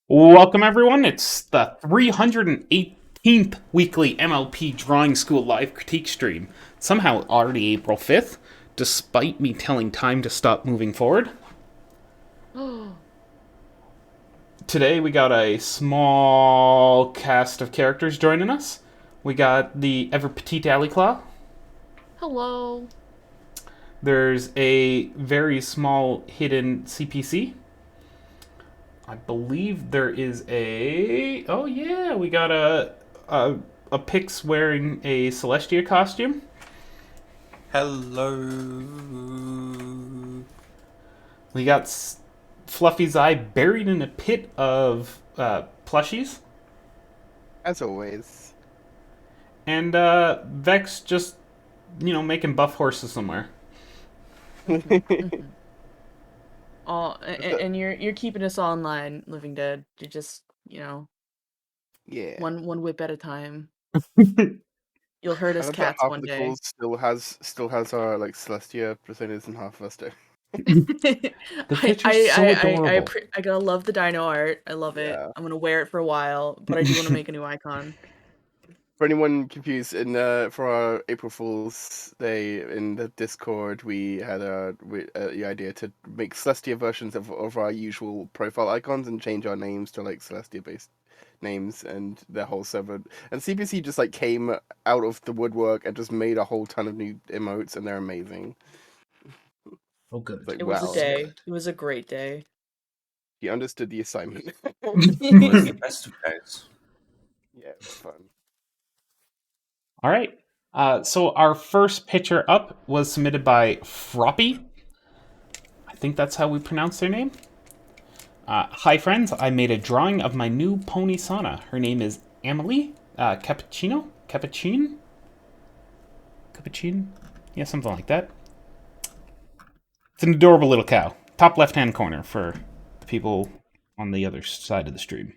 Welcome, everyone. It's the 318th weekly MLP Drawing School live critique stream. Somehow already April 5th, despite me telling time to stop moving forward. Today we got a small cast of characters joining us. We got the ever petite Alley Claw. Hello. There's a very small hidden CPC. I believe there is a. Oh yeah, we got a Pix wearing a Celestia costume. Hello. We got Fluffy's eye buried in a pit of plushies, As always. and Vex just making buff horses somewhere. Oh, and you're keeping us all in line, Living Dead. You're just, Yeah. one whip at a time. You'll hurt I us love that cats half one of the day. calls still has our like Celestia personas and half of us do. The picture's so adorable. I gotta love the dino art. I love it. Yeah. I'm gonna wear it for a while, but I do want to make a new icon. For anyone confused, for our April Fool's Day in the Discord, we had the idea to make Celestia versions of our usual profile icons and change our names to like Celestia based names and their whole server. And CPC just like came out of the woodwork and just made a whole ton of new emotes, and they're amazing. Oh, good. Like, It was a wow, day. It was a great day. he understood the assignment. It was the best of days. Yeah, it was fun. All right. So our first picture up was submitted by Froppy. I think that's how we pronounce their name. Hi, friends. I made a drawing of my new pony Sana. Her name is Amelie Cappuccino? Cappuccino? Cappuccino? Yeah, something like that. It's an adorable little cow. Top left-hand corner for the people on the other side of the stream.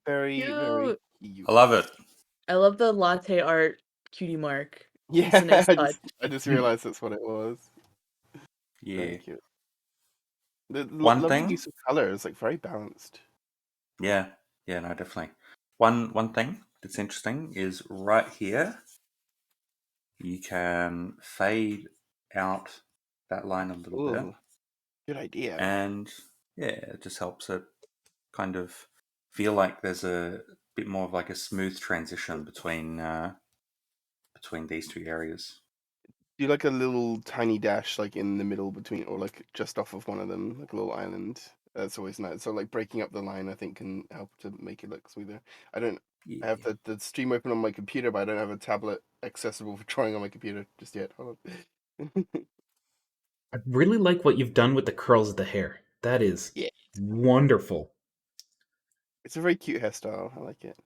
Very, very cute. I love it. I love the latte art cutie mark. Yeah, It's a nice touch. I just realized that's what it was. Yeah. Very cute. The One lovely thing. use of colors, like very balanced. Yeah. Yeah. No, definitely. One thing that's interesting is right here. You can fade out that line a little bit, Ooh, good idea. and yeah, it just helps it kind of feel like there's a bit more of like a smooth transition between these two areas. Do like a little tiny dash, like in the middle between, or like just off of one of them, like a little island. That's always nice. So like breaking up the line, I think, can help to make it look smoother. I Yeah. have the stream open on my computer, but I don't have a tablet accessible for drawing on my computer just yet. Hold on. I really like what you've done with the curls of the hair. That is Yeah, wonderful. it's a very cute hairstyle. I like it.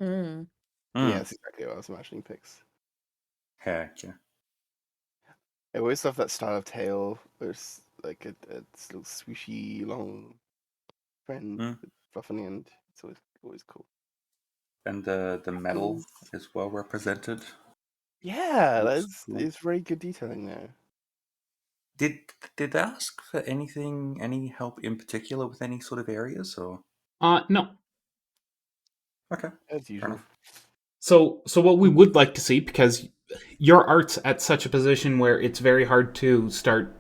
Mm. Yeah, that's exactly what I was imagining. Pics. Heck yeah. I always love that style of tail. There's like a little swooshy, long friend Mm. with fluff on the end. It's always cool. And the metal is well represented. Yeah, Looks cool. it's very good detailing there. Did they ask for any help in particular with any sort of areas, or No. okay, As fair usual. enough. So what we would like to see, because your art's at such a position where it's very hard to start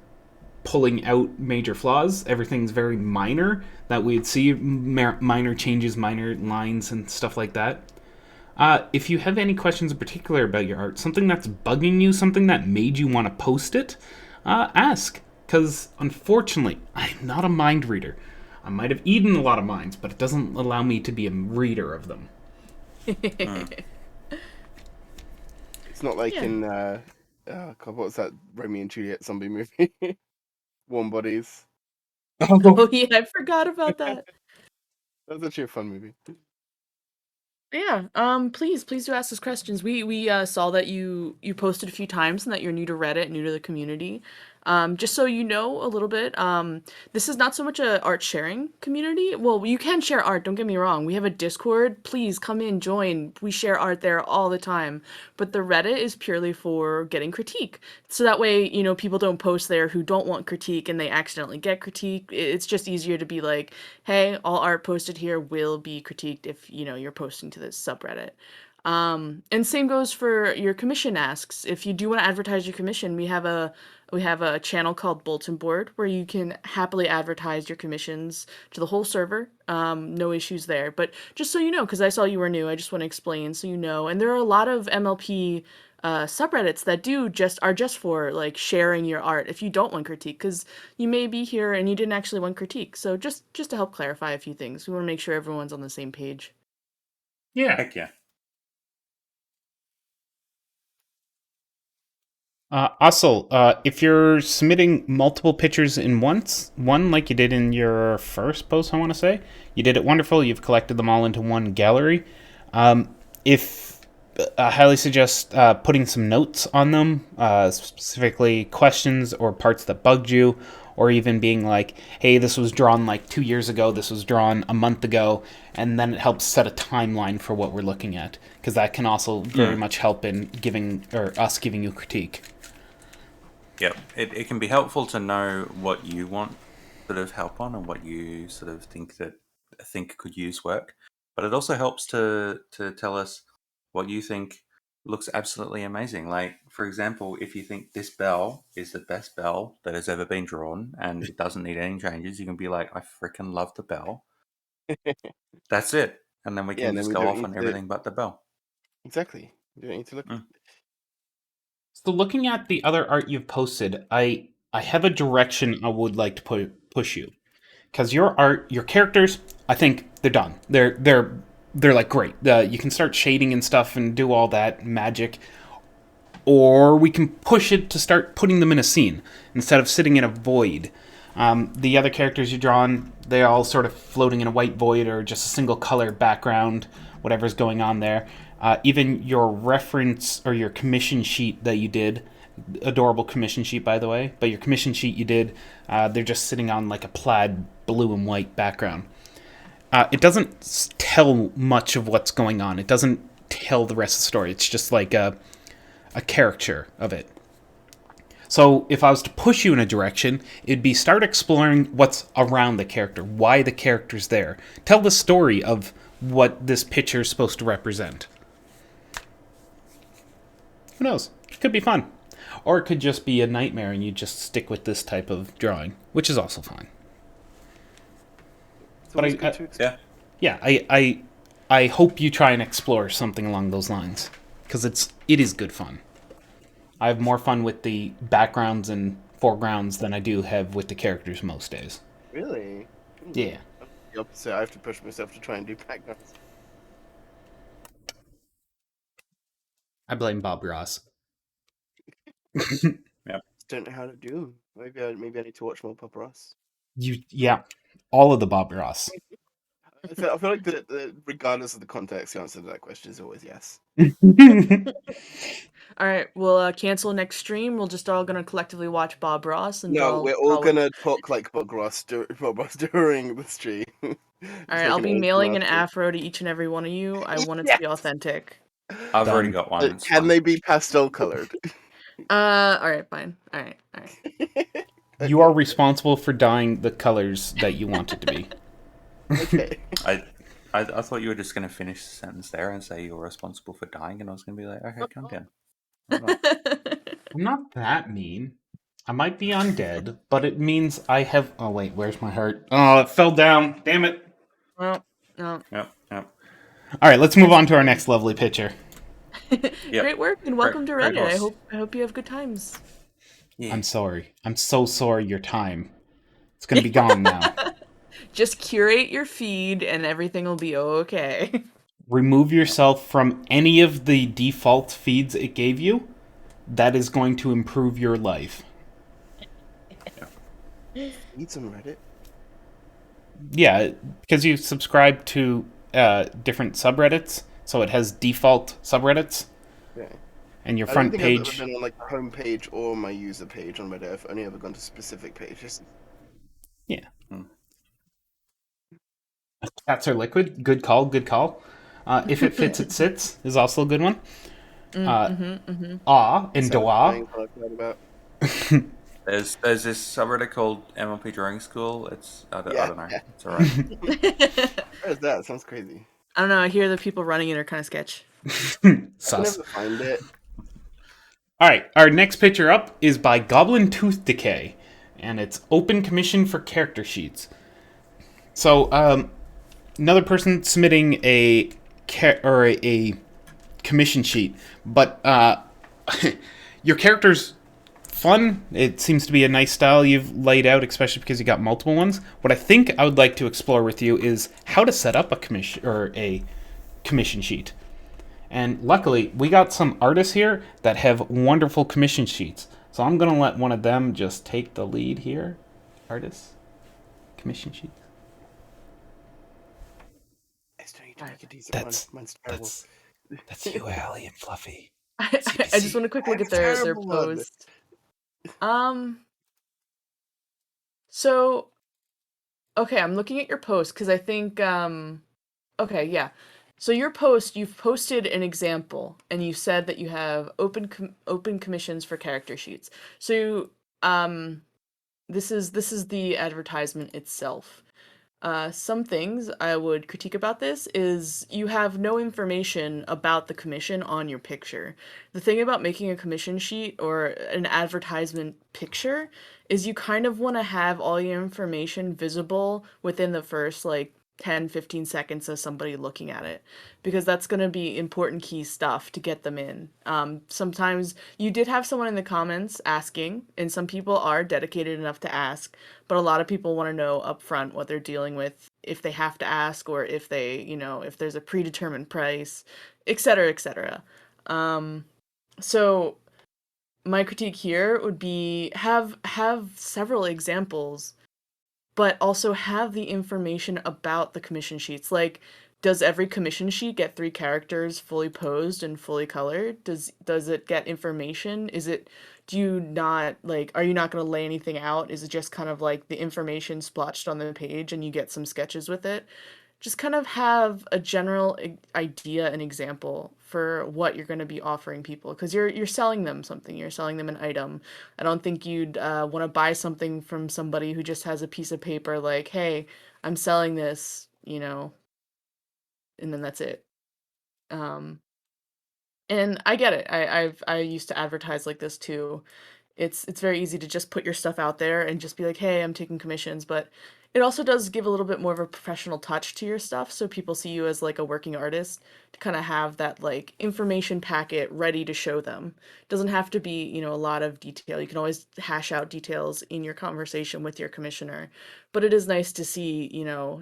pulling out major flaws. Everything's very minor, that we'd see minor changes, minor lines, and stuff like that. If you have any questions in particular about your art, something that's bugging you, something that made you want to post it, ask. Because unfortunately, I'm not a mind reader. I might have eaten a lot of minds, but it doesn't allow me to be a reader of them. It's not like Yeah. in God, what's that Romeo and Juliet zombie movie? Warm Bodies. Oh yeah, I forgot about that. That's actually a fun movie. Yeah. Please do ask us questions. We saw that you posted a few times and that you're new to Reddit, new to the community. Just so you know a little bit, this is not so much a art sharing community. Well, you can share art, don't get me wrong. We have a Discord. Please come in, join. We share art there all the time. But the Reddit is purely for getting critique. So that way, people don't post there who don't want critique and they accidentally get critique. It's just easier to be like, hey, all art posted here will be critiqued if, you're posting to this subreddit. And same goes for your commission asks. If you do want to advertise your commission, we have a channel called Bulletin Board where you can happily advertise your commissions to the whole server. No issues there. But just so you know, because I saw you were new, I just want to explain so you know. And there are a lot of MLP subreddits that are just for like sharing your art if you don't want critique, because you may be here and you didn't actually want critique. So just to help clarify a few things, we want to make sure everyone's on the same page. Yeah. Heck yeah. Also, if you're submitting multiple pictures in one like you did in your first post, I want to say, you did it wonderful. You've collected them all into one gallery. If I highly suggest putting some notes on them, specifically questions or parts that bugged you, or even being like, hey, this was drawn like 2 years ago, this was drawn a month ago, and then it helps set a timeline for what we're looking at, because that can also very much help in us giving you critique. Yep, it can be helpful to know what you want sort of help on and what you sort of think could use work. But it also helps to tell us what you think looks absolutely amazing. Like, for example, if you think this bell is the best bell that has ever been drawn and it doesn't need any changes, you can be like, I freaking love the bell. That's it. And then we can just go off on everything but the bell. Exactly. You don't need to look. So looking at the other art you've posted, I have a direction I would like to push you, because your art, your characters, I think they're done. They're like great. You can start shading and stuff and do all that magic, or we can push it to start putting them in a scene instead of sitting in a void. The other characters you drawn, they're all sort of floating in a white void or just a single color background, whatever's going on there. Even your reference or your commission sheet that you did, adorable commission sheet, by the way, but your commission sheet you did, they're just sitting on like a plaid blue and white background. It doesn't tell much of what's going on. It doesn't tell the rest of the story. It's just like a caricature of it. So if I was to push you in a direction, it'd be start exploring what's around the character, why the character's there. Tell the story of what this picture is supposed to represent. Who knows? It could be fun. Or it could just be a nightmare and you just stick with this type of drawing, which is also fine. But I hope you try and explore something along those lines, because it is good fun. I have more fun with the backgrounds and foregrounds than I do have with the characters most days. Really? Yeah. The opposite. I have to push myself to try and do backgrounds. I blame Bob Ross. Yep. Don't know how to do them. Maybe I need to watch more Bob Ross. All of the Bob Ross. I feel like regardless of the context, the answer to that question is always yes. All right, we'll cancel next stream. We're just all gonna collectively watch Bob Ross and No, we're all gonna talk like Bob Ross during the stream. All right, I'll be mailing an afro to each and every one of you. I want it to be authentic. I've already got one. Can they be pastel colored? All right, fine. All right. You are responsible for dyeing the colors that you want it to be. Okay. I thought you were just going to finish the sentence there and say you're responsible for dying, and I was going to be like, okay, calm down. I'm not that mean. I might be undead, but it means I have... Oh, wait, where's my heart? Oh, it fell down. Damn it. Well, no. Yep. All right, let's move on to our next lovely picture. Great work, and welcome to Reddit. Awesome. I hope you have good times. Yeah. I'm sorry. I'm so sorry your time. It's going to be gone now. Just curate your feed and everything will be okay. Remove yourself from any of the default feeds it gave you. That is going to improve your life. Need some Reddit? Yeah, because you subscribe to different subreddits, so it has default subreddits. Okay. And your I don't front think I've ever page. been on like the home page or my user page on Reddit. I've only ever gone to specific pages. Yeah. Hmm. Cats are liquid. Good call. Good call. If it fits, it sits is also a good one. Ah and doa. Satisfying, what I've heard about. There's this subreddit called MLP Drawing School. I Yeah. don't know. It's alright. Where's that? Sounds crazy. I don't know. I hear the people running it are kind of sketch. I can Sus. never find it. All right, our next picture up is by Goblin Tooth Decay, and it's open commission for character sheets. So, another person submitting a commission sheet, but your character's fun. It seems to be a nice style you've laid out, especially because you got multiple ones. What I think I would like to explore with you is how to set up a commission sheet. And luckily, we got some artists here that have wonderful commission sheets. So I'm going to let one of them just take the lead here. Artists, commission sheets. That's you, Allie, and Fluffy. I just want a quick look at their post. So, okay, I'm looking at your post because I think, okay, yeah. So your post, you've posted an example, and you said that you have open commissions for character sheets. So, this is the advertisement itself. Some things I would critique about this is you have no information about the commission on your picture. The thing about making a commission sheet or an advertisement picture is you kind of want to have all your information visible within the first like 10-15 seconds of somebody looking at it, because that's going to be important key stuff to get them in. Sometimes you did have someone in the comments asking, and some people are dedicated enough to ask, but a lot of people want to know up front what they're dealing with, if they have to ask, or if they, if there's a predetermined price, etc., etc. So my critique here would be have several examples, but also have the information about the commission sheets. Like, does every commission sheet get 3 characters fully posed and fully colored? Does it get information? Do you not, like, are you not going to lay anything out? Is it just kind of like the information splotched on the page and you get some sketches with it? Just kind of have a general idea and example for what you're going to be offering people, because you're selling them something. You're selling them an item. I don't think you'd want to buy something from somebody who just has a piece of paper like, hey, I'm selling this, and then that's it. And I get it. I used to advertise like this too. It's very easy to just put your stuff out there and just be like, hey, I'm taking commissions, but it also does give a little bit more of a professional touch to your stuff, so people see you as like a working artist, to kind of have that like information packet ready to show them. It doesn't have to be, a lot of detail. You can always hash out details in your conversation with your commissioner, but it is nice to see,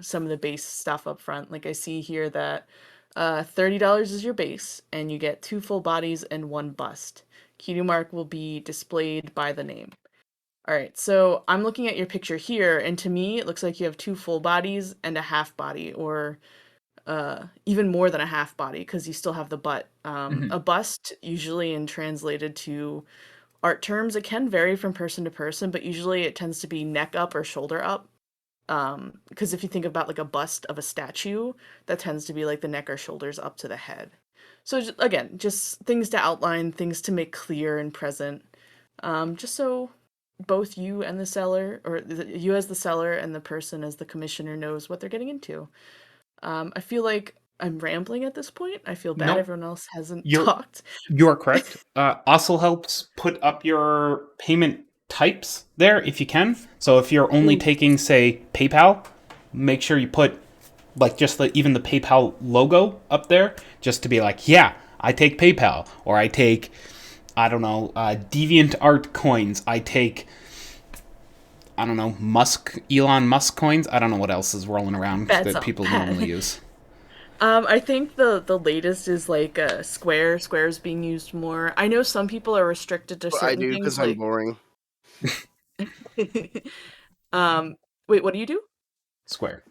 some of the base stuff up front. Like I see here that $30 is your base, and you get 2 full bodies and 1 bust. Cutie mark will be displayed by the name. All right, so I'm looking at your picture here, and to me, it looks like you have 2 full bodies and a half body, or even more than a half body, because you still have the butt. A bust, usually in translated to art terms, it can vary from person to person, but usually it tends to be neck up or shoulder up. Because if you think about like a bust of a statue, that tends to be like the neck or shoulders up to the head. So again, just things to outline, things to make clear and present, just so both you and the seller, or you as the seller and the person as the commissioner, knows what they're getting into. I feel like I'm rambling at this point. I feel bad No, everyone else hasn't you're talked. you're correct. Also helps put up your payment types there if you can. So if you're only taking, say, PayPal, make sure you put like just even the PayPal logo up there, just to be like, yeah, I take PayPal, or I take, I don't know, Deviant Art coins. I take, I don't know, Elon Musk coins. I don't know what else is rolling around that people normally use. I think the latest is like Square. Square's being used more. I know some people are restricted to certain I do things. because Like, I'm boring. wait, what do you do? Square.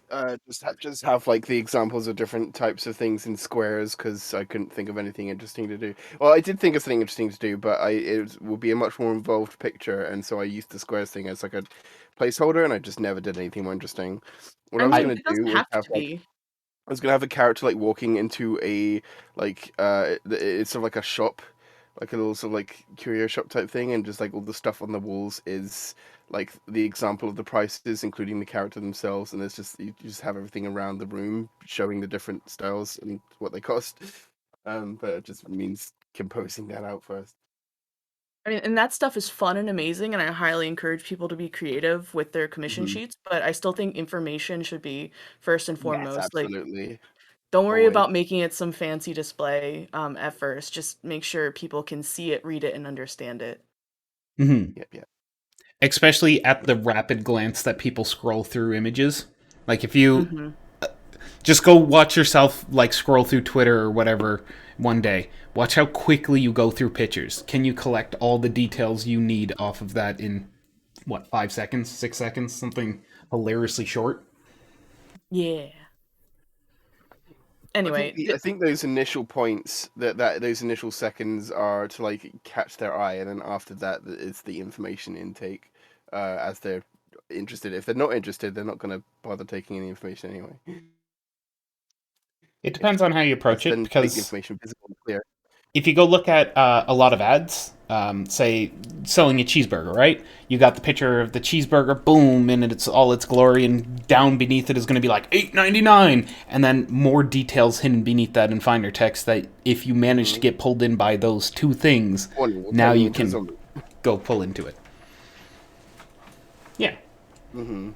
Just have like the examples of different types of things in squares because I couldn't think of anything interesting to do. Well, I did think of something interesting to do, but it would be a much more involved picture, and so I used the squares thing as like a placeholder, and I just never did anything more interesting. What I I was mean, gonna it do doesn't was have have to like be. I was gonna have a character like walking into a it's sort of like a shop, like a little sort of like curio shop type thing, and just like all the stuff on the walls is like the example of the prices, including the character themselves, and there's just you just have everything around the room showing the different styles and what they cost. But it just means composing that out first. I mean, and that stuff is fun and amazing, and I highly encourage people to be creative with their commission Hmm. sheets, but I still think information should be first and Yes, foremost. Like, absolutely. don't worry Always. about making it some fancy display at first. Just make sure people can see it, read it, and understand it. Mm-hmm. Yep, yep. Especially at the rapid glance that people scroll through images. Like if you Mm-hmm. just go watch yourself like scroll through Twitter or whatever one day. Watch how quickly you go through pictures. Can you collect all the details you need off of that in what, 5 seconds, 6 seconds, something hilariously short? Yeah. I think Anyway, I think those initial points that those initial seconds are to like catch their eye, and then after that it's the information intake as they're interested. If they're not interested, they're not going to bother taking any information anyway. It depends on how you approach Let's it, then make the because information visible and clear. if you go look at a lot of ads, say selling a cheeseburger, right? You got the picture of the cheeseburger, boom, and it's all its glory, and down beneath it is going to be like $8.99, and then more details hidden beneath that in finer text. That if you manage to get pulled in by those two things, Warning, we're now turning you into a can zombie. go pull into it. Yeah. Mm-hmm.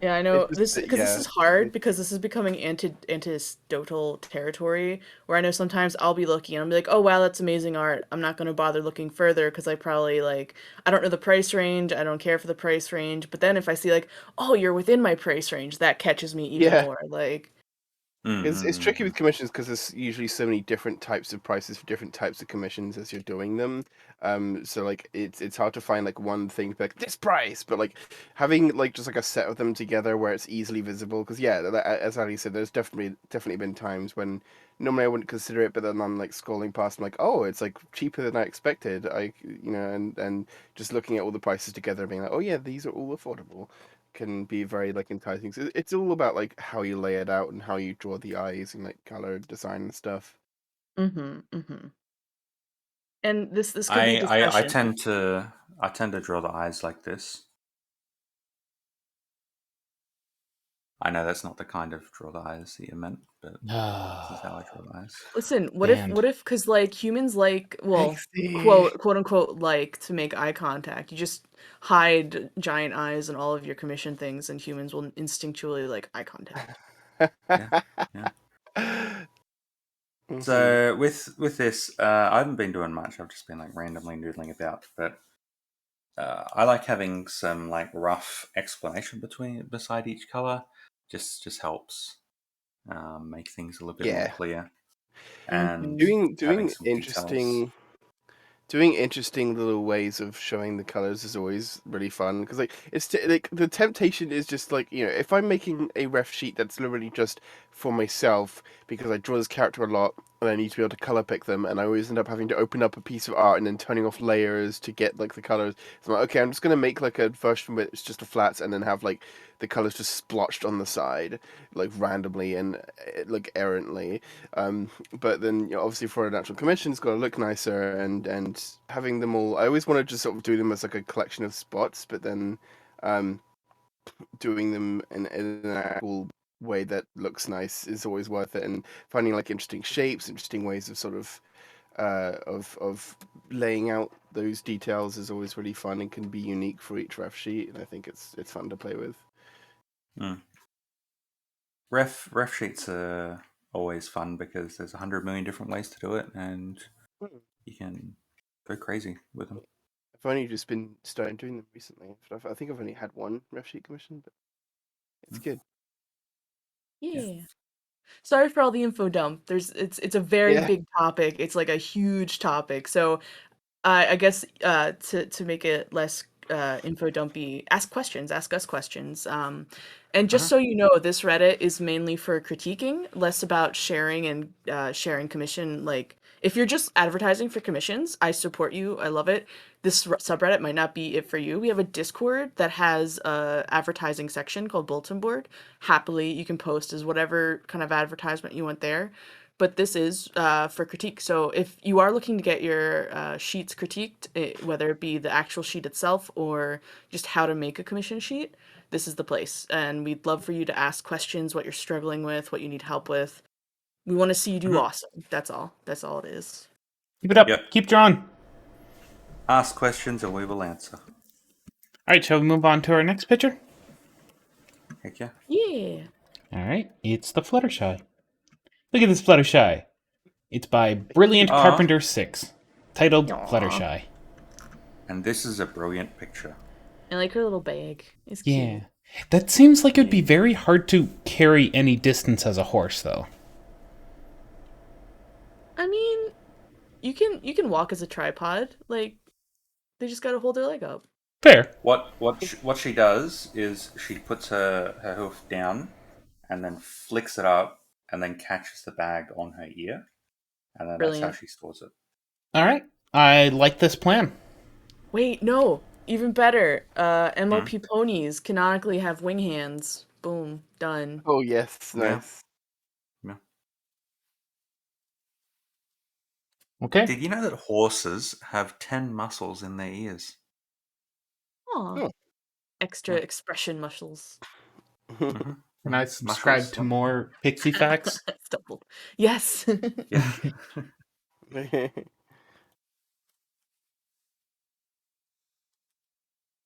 yeah, I It's know just this that, because this yeah. is hard because this is becoming anecdotal territory where I know sometimes I'll be looking and I'll be like, oh wow, that's amazing art. I'm not gonna bother looking further because I probably like I don't know the price range. I don't care for the price range. But then if I see like, oh, you're within my price range, that catches me even Yeah. more. Like, It's tricky Mm-hmm. with commissions because there's usually so many different types of prices for different types of commissions as you're doing them. So like it's hard to find like one thing like this price, but like having like just like a set of them together where it's easily visible. Because yeah, as Ali said, there's definitely been times when normally I wouldn't consider it, but then I'm like scrolling past, I'm like, oh, it's like cheaper than I expected. And just looking at all the prices together, being like, oh yeah, these are all affordable can be very like enticing. So it's all about like how you lay it out and how you draw the eyes and like color design and stuff. mm-hmm, mm-hmm. And this could be a I discussion. tend to draw the eyes like this. I know that's not the kind of draw the eyes that you meant, but this is how I draw the eyes. Listen, And what if, because like humans like, well, Angsty. quote unquote, like to make eye contact. You just hide giant eyes and all of your commission things, and humans will instinctually like eye contact. Yeah, yeah. Hmm. So with this, I haven't been doing much. I've just been like randomly noodling about, but I like having some like rough explanation beside each color. Just helps make things a little bit more Yeah, clear, and Mm-hmm. doing having doing some details. interesting doing interesting little ways of showing the colors is always really fun because like like the temptation is just like if I'm making a ref sheet that's literally just for myself because I draw this character a lot and I need to be able to color pick them and I always end up having to open up a piece of art and then turning off layers to get like the colors. So I'm like, okay, I'm just gonna make like a version where it's just a flats and then have like the colors just splotched on the side like randomly and like errantly. But then obviously for an actual commission, it's got to look nicer, and having them all. I always want to just sort of do them as like a collection of spots, but then um, doing them in an actual way that looks nice is always worth it. And finding like interesting shapes, interesting ways of sort of laying out those details is always really fun and can be unique for each ref sheet. And I think it's fun to play with. Mm. Ref sheets are always fun because there's 100 million different ways to do it, and Hmm. you can go crazy with them. I've only just been starting doing them recently. I think I've only had one ref sheet commission, but it's good. Yeah. Yeah. Sorry for all the info dump. It's a very Yeah. big topic. It's like a huge topic. So I guess to make it less info dumpy. Ask questions. Ask us questions. And just so you know, this Reddit is mainly for critiquing, less about sharing and sharing commission. Like, if you're just advertising for commissions, I support you. I love it. This subreddit might not be it for you. We have a Discord that has a advertising section called Bulletin Board. Happily, you can post as whatever kind of advertisement you want there. But this is for critique. So if you are looking to get your sheets critiqued, whether it be the actual sheet itself or just how to make a commission sheet, this is the place. And we'd love for you to ask questions, what you're struggling with, what you need help with. We want to see you do awesome. That's all. That's all it is. Keep it up. Yep. Keep drawing. Ask questions and we will answer. All right, shall we move on to our next picture? Heck yeah. Yeah. All right, it's the Fluttershy. Look at this Fluttershy. It's by Brilliant Aw. Carpenter 6, titled Aw. Fluttershy. And this is a brilliant picture. And like her little bag. It's cute. Yeah. That seems like it would be very hard to carry any distance as a horse, though. I mean, you can walk as a tripod. Like, they just gotta hold their leg up. Fair. What she does is she puts her hoof down and then flicks it up and then catches the bag on her ear. And then Brilliant. that's how she stores it. All right. I like this plan. Wait, no. Even better. MLP ponies canonically have wing hands. Boom. Done. Oh yes, Yeah. nice. Okay. Did you know that horses have 10 muscles in their ears? Aw. Oh. Extra Yeah. expression muscles. Mm-hmm. Can I subscribe Muscles, to what? more pixie facts? Stumbled. Yes. Yeah.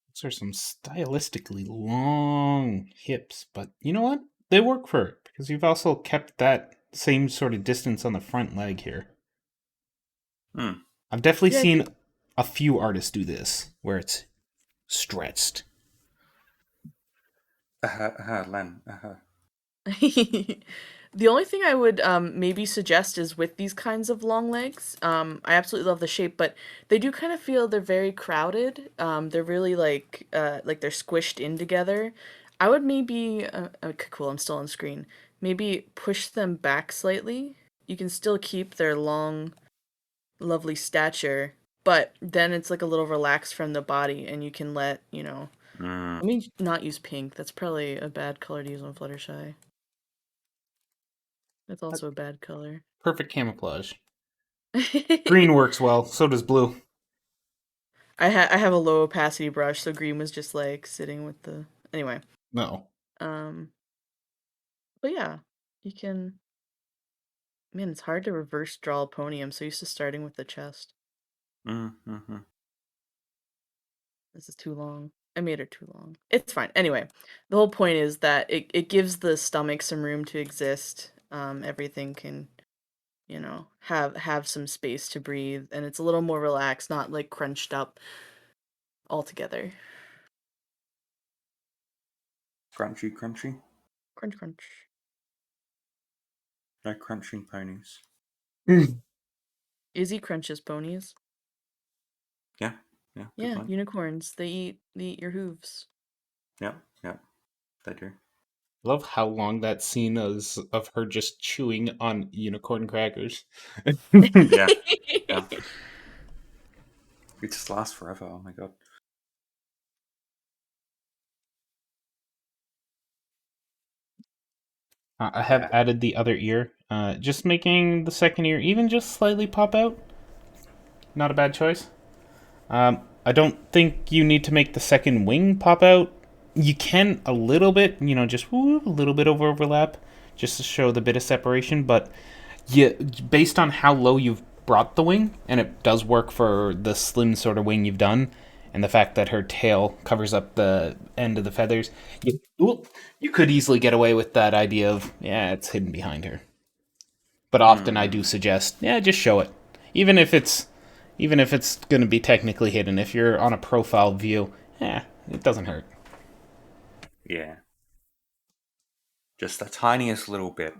Those are some stylistically long hips, but you know what? They work for it, because you've also kept that same sort of distance on the front leg here. Hmm. I've definitely Yeah, I seen a few artists do this, where it's stretched. Len. The only thing I would maybe suggest is with these kinds of long legs, I absolutely love the shape, but they do kind of feel they're very crowded. They're really like they're squished in together. I would maybe okay, cool, I'm still on screen. Maybe push them back slightly. You can still keep their long, lovely stature, but then it's like a little relaxed from the body, and you can let, let me not use pink. That's probably a bad color to use on Fluttershy. That's also a bad color. Perfect camouflage. Green works well, so does blue. I have a low opacity brush, so green was just like sitting with the anyway. No. But yeah, you can. Man, it's hard to reverse draw a pony. I'm so used to starting with the chest. Mm-hmm. This is too long. I made her too long. It's fine. Anyway, the whole point is that it gives the stomach some room to exist. Everything can, have some space to breathe, and it's a little more relaxed, not like crunched up altogether. Crunchy. Crunch, crunch. No crunching ponies. Izzy crunches ponies. Yeah. Good Yeah, point. unicorns. They eat your hooves. Yeah. They do. Love how long that scene is of her just chewing on unicorn crackers. Yeah. It just lasts forever. Oh my god. I have added the other ear, just making the second ear even just slightly pop out. Not a bad choice. I don't think you need to make the second wing pop out. You can a little bit, just a little bit of overlap, just to show the bit of separation. But based on how low you've brought the wing, and it does work for the slim sort of wing you've done, and the fact that her tail covers up the end of the feathers, you could easily get away with that idea of, it's hidden behind her. But often I do suggest, just show it. Even if it's going to be technically hidden, if you're on a profile view, it doesn't hurt. Yeah. Just the tiniest little bit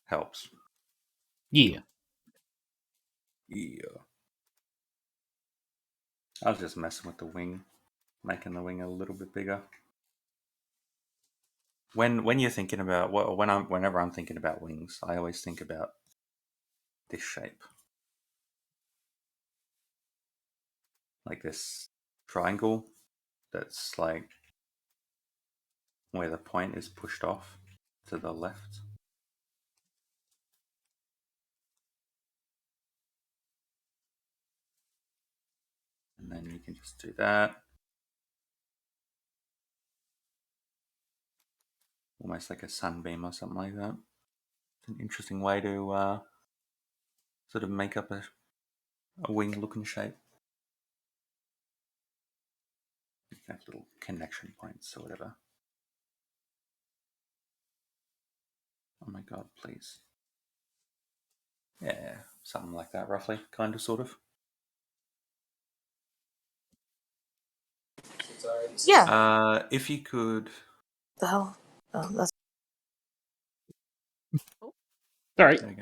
helps. Yeah. Yeah. I was just messing with the wing. making the wing a little bit bigger. When you're thinking about whenever I'm thinking about wings, I always think about this shape, like this triangle that's like where the point is pushed off to the left. And then you can just do that. Almost like a sunbeam or something like that. It's an interesting way to sort of make up a wing looking shape. You can have little connection points or whatever. Oh my god, please. Yeah, something like that, roughly, kind of, sort of. Yeah. If you could. The hell? Oh, that's All right. There you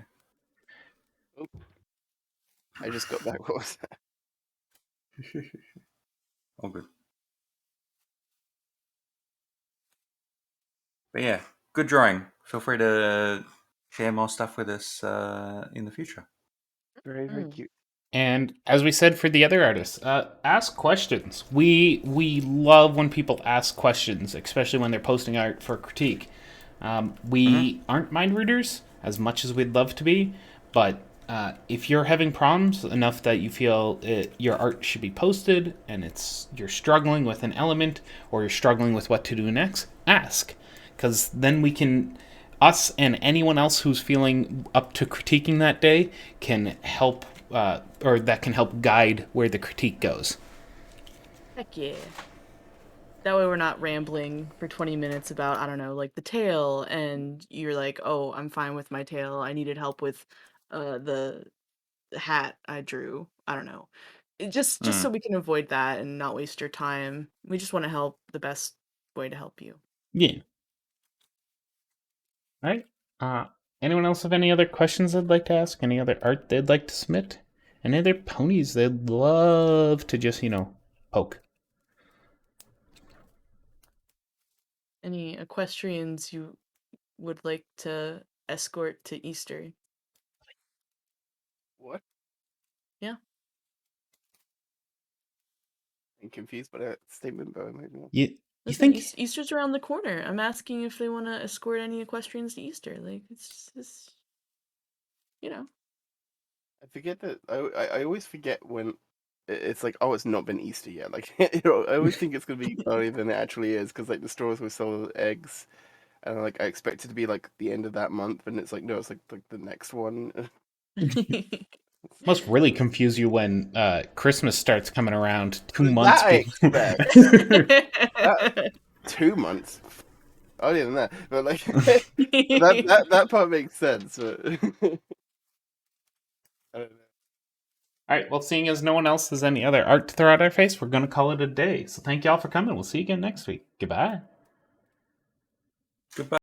go. I just got back. What was that? All good. But yeah, good drawing. Feel free to share more stuff with us in the future. Very, very cute. And as we said for the other artists, ask questions. We love when people ask questions, especially when they're posting art for critique. We aren't mind readers as much as we'd love to be, but if you're having problems enough that you feel your art should be posted and you're struggling with an element or you're struggling with what to do next, ask. Because then we can, us and anyone else who's feeling up to critiquing that day can help, or that can help guide where the critique goes. Heck yeah. That way we're not rambling for 20 minutes about, I don't know, like the tail, and you're like, oh, I'm fine with my tail. I needed help with the hat I drew. I don't know. Just so we can avoid that and not waste your time. We just want to help the best way to help you. Yeah. All right. Anyone else have any other questions they'd like to ask? Any other art they'd like to submit? Any other ponies they'd love to just, poke? Any equestrians you would like to escort to Easter? What? Yeah. I'm confused by that statement, but I might not. You Listen, think? Easter's around the corner. I'm asking if they want to escort any equestrians to Easter. Like, it's just, I forget that. I always forget when it's like, oh, it's not been Easter yet. Like, I always think it's gonna be earlier than it actually is, because like the stores will sell eggs, and like I expect it to be like the end of that month, and it's like no, it's like the next one. Must really confuse you when Christmas starts coming around 2 That months I before. expect. 2 months. Earlier than that, but like that part makes sense. But I don't know. All right, well, seeing as no one else has any other art to throw at our face, we're going to call it a day. So thank y'all for coming. We'll see you again next week. Goodbye. Goodbye.